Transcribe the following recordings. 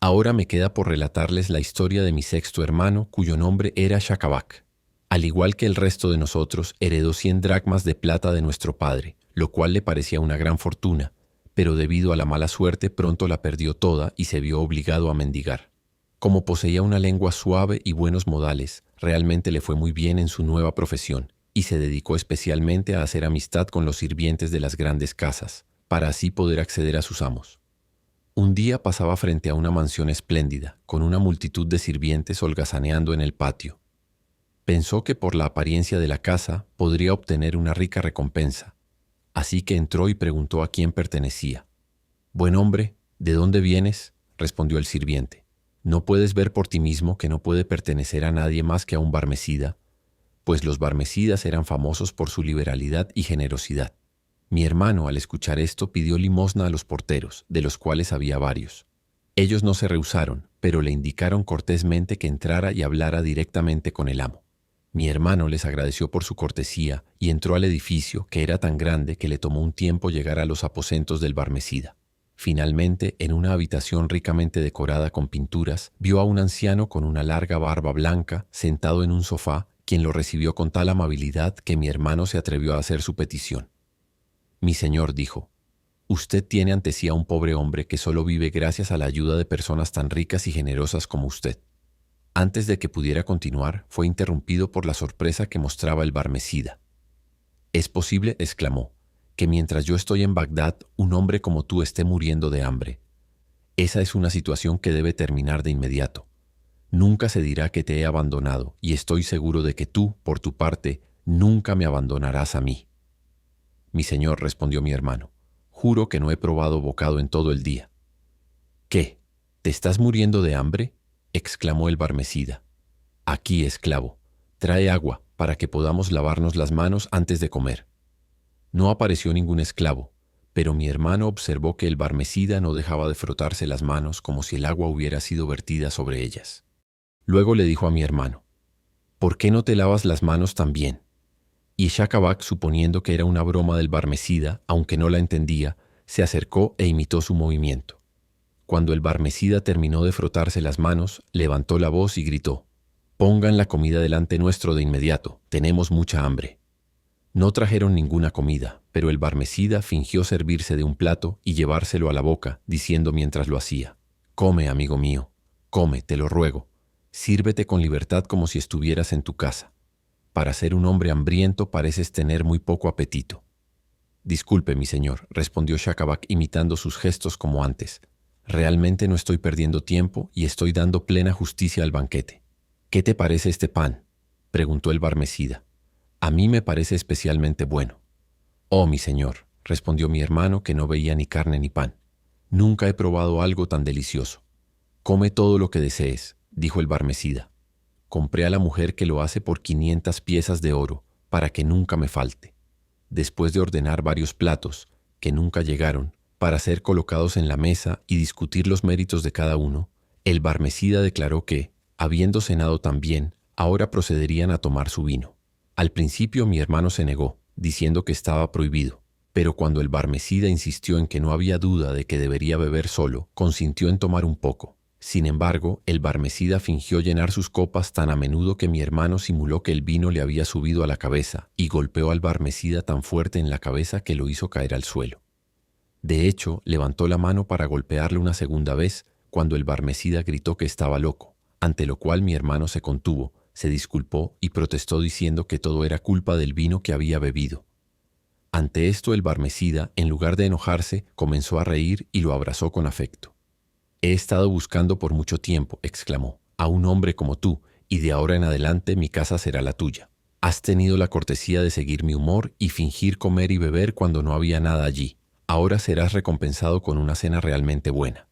Ahora me queda por relatarles la historia de mi sexto hermano, cuyo nombre era Shakabak. Al igual que el resto de nosotros, heredó 100 dracmas de plata de nuestro padre, lo cual le parecía una gran fortuna, pero debido a la mala suerte pronto la perdió toda y se vio obligado a mendigar. Como poseía una lengua suave y buenos modales, realmente le fue muy bien en su nueva profesión y se dedicó especialmente a hacer amistad con los sirvientes de las grandes casas, para así poder acceder a sus amos. Un día pasaba frente a una mansión espléndida, con una multitud de sirvientes holgazaneando en el patio. Pensó que por la apariencia de la casa podría obtener una rica recompensa, así que entró y preguntó a quién pertenecía. «Buen hombre, ¿de dónde vienes?», respondió el sirviente. «¿No puedes ver por ti mismo que no puede pertenecer a nadie más que a un barmecida?», pues los barmecidas eran famosos por su liberalidad y generosidad. Mi hermano, al escuchar esto, pidió limosna a los porteros, de los cuales había varios. Ellos no se rehusaron, pero le indicaron cortésmente que entrara y hablara directamente con el amo. Mi hermano les agradeció por su cortesía y entró al edificio, que era tan grande que le tomó un tiempo llegar a los aposentos del barmecida. Finalmente, en una habitación ricamente decorada con pinturas, vio a un anciano con una larga barba blanca sentado en un sofá, quien lo recibió con tal amabilidad que mi hermano se atrevió a hacer su petición. «Mi señor», dijo, «usted tiene ante sí a un pobre hombre que solo vive gracias a la ayuda de personas tan ricas y generosas como usted». Antes de que pudiera continuar, fue interrumpido por la sorpresa que mostraba el barmecida. «¿Es posible?», exclamó, «que mientras yo estoy en Bagdad, un hombre como tú esté muriendo de hambre. Esa es una situación que debe terminar de inmediato. Nunca se dirá que te he abandonado, y estoy seguro de que tú, por tu parte, nunca me abandonarás a mí». «Mi señor», respondió mi hermano, «juro que no he probado bocado en todo el día». «¿Qué? ¿Te estás muriendo de hambre?», exclamó el barmecida. «Aquí, esclavo, trae agua para que podamos lavarnos las manos antes de comer». No apareció ningún esclavo, pero mi hermano observó que el barmecida no dejaba de frotarse las manos como si el agua hubiera sido vertida sobre ellas. Luego le dijo a mi hermano, «¿Por qué no te lavas las manos también?». Y Shakabak, suponiendo que era una broma del barmecida, aunque no la entendía, se acercó e imitó su movimiento. Cuando el barmecida terminó de frotarse las manos, levantó la voz y gritó, «Pongan la comida delante nuestro de inmediato, tenemos mucha hambre». No trajeron ninguna comida, pero el barmecida fingió servirse de un plato y llevárselo a la boca, diciendo mientras lo hacía, «Come, amigo mío, come, te lo ruego, sírvete con libertad como si estuvieras en tu casa. Para ser un hombre hambriento pareces tener muy poco apetito». «Disculpe, mi señor», respondió Shakabak imitando sus gestos como antes, «realmente no estoy perdiendo tiempo y estoy dando plena justicia al banquete». «¿Qué te parece este pan?», preguntó el barmecida. «A mí me parece especialmente bueno». «Oh, mi señor», respondió mi hermano, que no veía ni carne ni pan, «nunca he probado algo tan delicioso». «Come todo lo que desees», dijo el barmecida. «Compré a la mujer que lo hace por 500 piezas de oro, para que nunca me falte». Después de ordenar varios platos, que nunca llegaron, para ser colocados en la mesa y discutir los méritos de cada uno, el barmecida declaró que, habiendo cenado tan bien, ahora procederían a tomar su vino. Al principio mi hermano se negó, diciendo que estaba prohibido, pero cuando el barmecida insistió en que no había duda de que debería beber solo, consintió en tomar un poco. Sin embargo, el barmecida fingió llenar sus copas tan a menudo que mi hermano simuló que el vino le había subido a la cabeza y golpeó al barmecida tan fuerte en la cabeza que lo hizo caer al suelo. De hecho, levantó la mano para golpearle una segunda vez cuando el barmecida gritó que estaba loco, ante lo cual mi hermano se contuvo, se disculpó y protestó diciendo que todo era culpa del vino que había bebido. Ante esto el barmecida, en lugar de enojarse, comenzó a reír y lo abrazó con afecto. «He estado buscando por mucho tiempo», exclamó, «a un hombre como tú, y de ahora en adelante mi casa será la tuya. Has tenido la cortesía de seguir mi humor y fingir comer y beber cuando no había nada allí. Ahora serás recompensado con una cena realmente buena».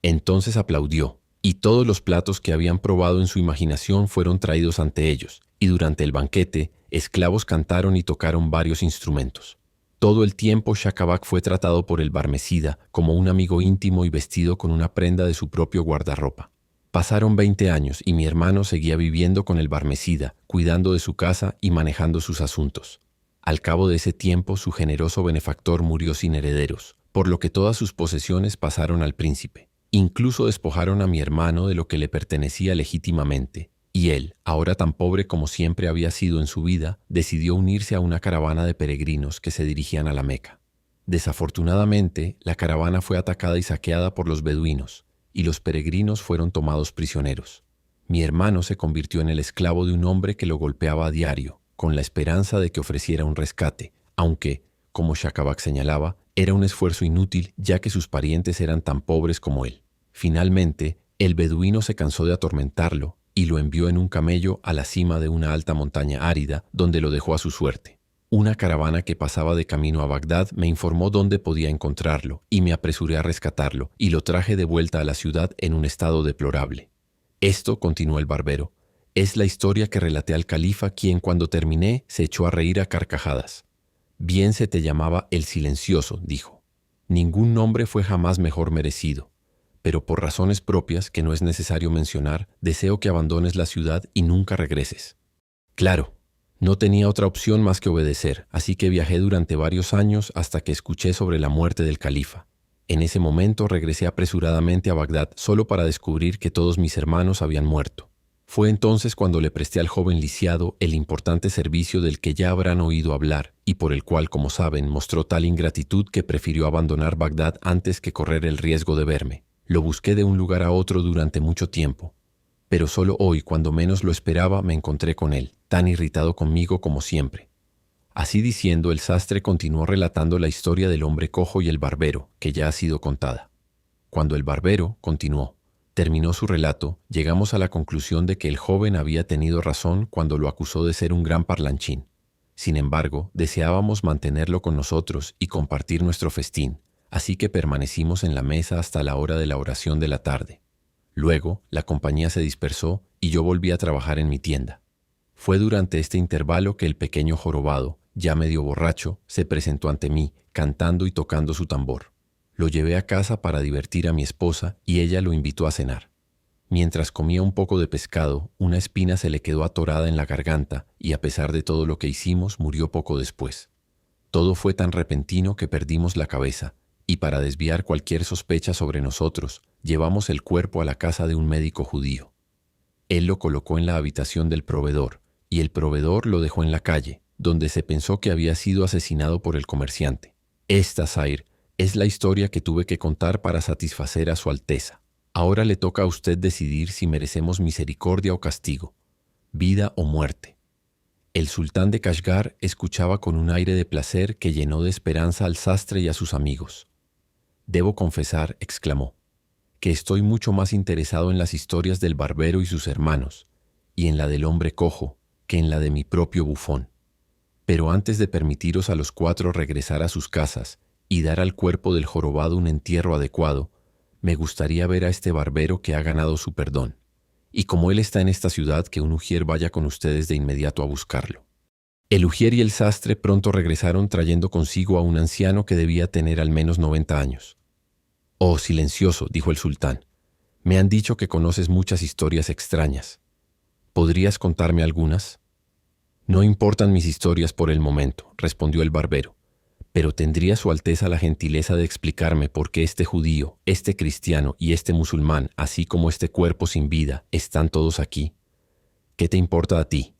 Entonces aplaudió, y todos los platos que habían probado en su imaginación fueron traídos ante ellos, y durante el banquete, esclavos cantaron y tocaron varios instrumentos. Todo el tiempo Shakabak fue tratado por el barmecida como un amigo íntimo y vestido con una prenda de su propio guardarropa. Pasaron 20 años y mi hermano seguía viviendo con el barmecida, cuidando de su casa y manejando sus asuntos. Al cabo de ese tiempo, su generoso benefactor murió sin herederos, por lo que todas sus posesiones pasaron al príncipe. Incluso despojaron a mi hermano de lo que le pertenecía legítimamente, y él, ahora tan pobre como siempre había sido en su vida, decidió unirse a una caravana de peregrinos que se dirigían a la Meca. Desafortunadamente, la caravana fue atacada y saqueada por los beduinos, y los peregrinos fueron tomados prisioneros. Mi hermano se convirtió en el esclavo de un hombre que lo golpeaba a diario, con la esperanza de que ofreciera un rescate, aunque, como Shakabak señalaba, era un esfuerzo inútil ya que sus parientes eran tan pobres como él. Finalmente, el beduino se cansó de atormentarlo y lo envió en un camello a la cima de una alta montaña árida, donde lo dejó a su suerte. Una caravana que pasaba de camino a Bagdad me informó dónde podía encontrarlo, y me apresuré a rescatarlo, y lo traje de vuelta a la ciudad en un estado deplorable. Esto, continuó el barbero, es la historia que relaté al califa, quien cuando terminé se echó a reír a carcajadas. Bien se te llamaba el silencioso, dijo. Ningún nombre fue jamás mejor merecido, pero por razones propias que no es necesario mencionar, deseo que abandones la ciudad y nunca regreses. Claro. No tenía otra opción más que obedecer, así que viajé durante varios años hasta que escuché sobre la muerte del califa. En ese momento regresé apresuradamente a Bagdad solo para descubrir que todos mis hermanos habían muerto. Fue entonces cuando le presté al joven lisiado el importante servicio del que ya habrán oído hablar y por el cual, como saben, mostró tal ingratitud que prefirió abandonar Bagdad antes que correr el riesgo de verme. Lo busqué de un lugar a otro durante mucho tiempo, pero solo hoy, cuando menos lo esperaba, me encontré con él, tan irritado conmigo como siempre. Así diciendo, el sastre continuó relatando la historia del hombre cojo y el barbero, que ya ha sido contada. Cuando el barbero, continuó, terminó su relato, llegamos a la conclusión de que el joven había tenido razón cuando lo acusó de ser un gran parlanchín. Sin embargo, deseábamos mantenerlo con nosotros y compartir nuestro festín, así que permanecimos en la mesa hasta la hora de la oración de la tarde. Luego, la compañía se dispersó y yo volví a trabajar en mi tienda. Fue durante este intervalo que el pequeño jorobado, ya medio borracho, se presentó ante mí, cantando y tocando su tambor. Lo llevé a casa para divertir a mi esposa y ella lo invitó a cenar. Mientras comía un poco de pescado, una espina se le quedó atorada en la garganta y a pesar de todo lo que hicimos, murió poco después. Todo fue tan repentino que perdimos la cabeza, y para desviar cualquier sospecha sobre nosotros, llevamos el cuerpo a la casa de un médico judío. Él lo colocó en la habitación del proveedor, y el proveedor lo dejó en la calle, donde se pensó que había sido asesinado por el comerciante. Esta, Zair, es la historia que tuve que contar para satisfacer a Su Alteza. Ahora le toca a usted decidir si merecemos misericordia o castigo, vida o muerte. El sultán de Kashgar escuchaba con un aire de placer que llenó de esperanza al sastre y a sus amigos. Debo confesar, exclamó, que estoy mucho más interesado en las historias del barbero y sus hermanos, y en la del hombre cojo, que en la de mi propio bufón. Pero antes de permitiros a los 4 regresar a sus casas y dar al cuerpo del jorobado un entierro adecuado, me gustaría ver a este barbero que ha ganado su perdón, y como él está en esta ciudad, que un ujier vaya con ustedes de inmediato a buscarlo. El ujier y el sastre pronto regresaron trayendo consigo a un anciano que debía tener al menos 90 años. «Oh, silencioso», dijo el sultán, «me han dicho que conoces muchas historias extrañas. ¿Podrías contarme algunas?» «No importan mis historias por el momento», respondió el barbero, «pero ¿tendría Su Alteza la gentileza de explicarme por qué este judío, este cristiano y este musulmán, así como este cuerpo sin vida, están todos aquí?» «¿Qué te importa a ti?»,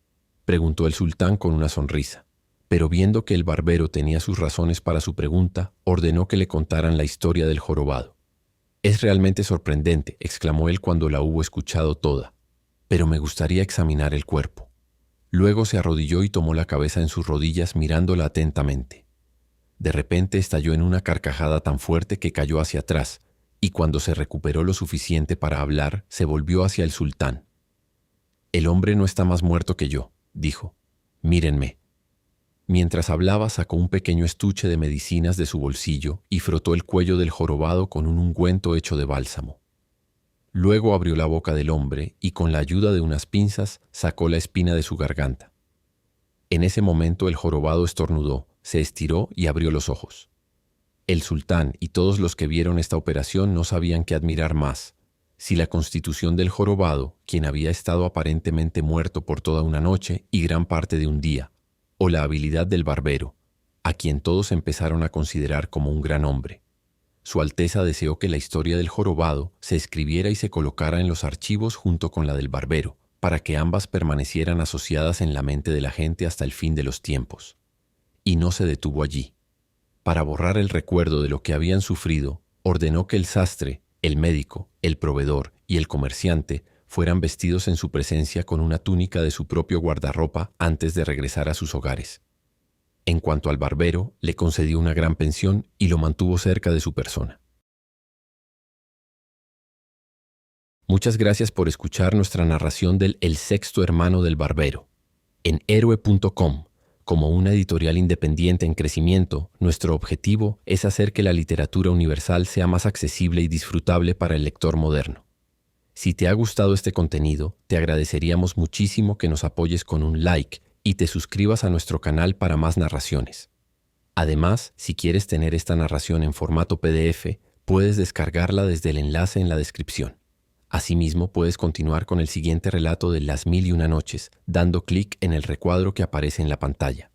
preguntó el sultán con una sonrisa. Pero viendo que el barbero tenía sus razones para su pregunta, ordenó que le contaran la historia del jorobado. «Es realmente sorprendente», exclamó él cuando la hubo escuchado toda, «pero me gustaría examinar el cuerpo». Luego se arrodilló y tomó la cabeza en sus rodillas mirándola atentamente. De repente estalló en una carcajada tan fuerte que cayó hacia atrás, y cuando se recuperó lo suficiente para hablar, se volvió hacia el sultán. «El hombre no está más muerto que yo», dijo. «Mírenme». Mientras hablaba, sacó un pequeño estuche de medicinas de su bolsillo y frotó el cuello del jorobado con un ungüento hecho de bálsamo. Luego abrió la boca del hombre y con la ayuda de unas pinzas sacó la espina de su garganta. En ese momento el jorobado estornudó, se estiró y abrió los ojos. El sultán y todos los que vieron esta operación no sabían qué admirar más, si la constitución del jorobado, quien había estado aparentemente muerto por toda una noche y gran parte de un día, o la habilidad del barbero, a quien todos empezaron a considerar como un gran hombre. Su Alteza deseó que la historia del jorobado se escribiera y se colocara en los archivos junto con la del barbero, para que ambas permanecieran asociadas en la mente de la gente hasta el fin de los tiempos. Y no se detuvo allí. Para borrar el recuerdo de lo que habían sufrido, ordenó que el sastre, el médico, el proveedor y el comerciante fueran vestidos en su presencia con una túnica de su propio guardarropa antes de regresar a sus hogares. En cuanto al barbero, le concedió una gran pensión y lo mantuvo cerca de su persona. Muchas gracias por escuchar nuestra narración del El sexto hermano del barbero. En Héroe.com, como una editorial independiente en crecimiento, nuestro objetivo es hacer que la literatura universal sea más accesible y disfrutable para el lector moderno. Si te ha gustado este contenido, te agradeceríamos muchísimo que nos apoyes con un like y te suscribas a nuestro canal para más narraciones. Además, si quieres tener esta narración en formato PDF, puedes descargarla desde el enlace en la descripción. Asimismo, puedes continuar con el siguiente relato de Las Mil y Una Noches, dando clic en el recuadro que aparece en la pantalla.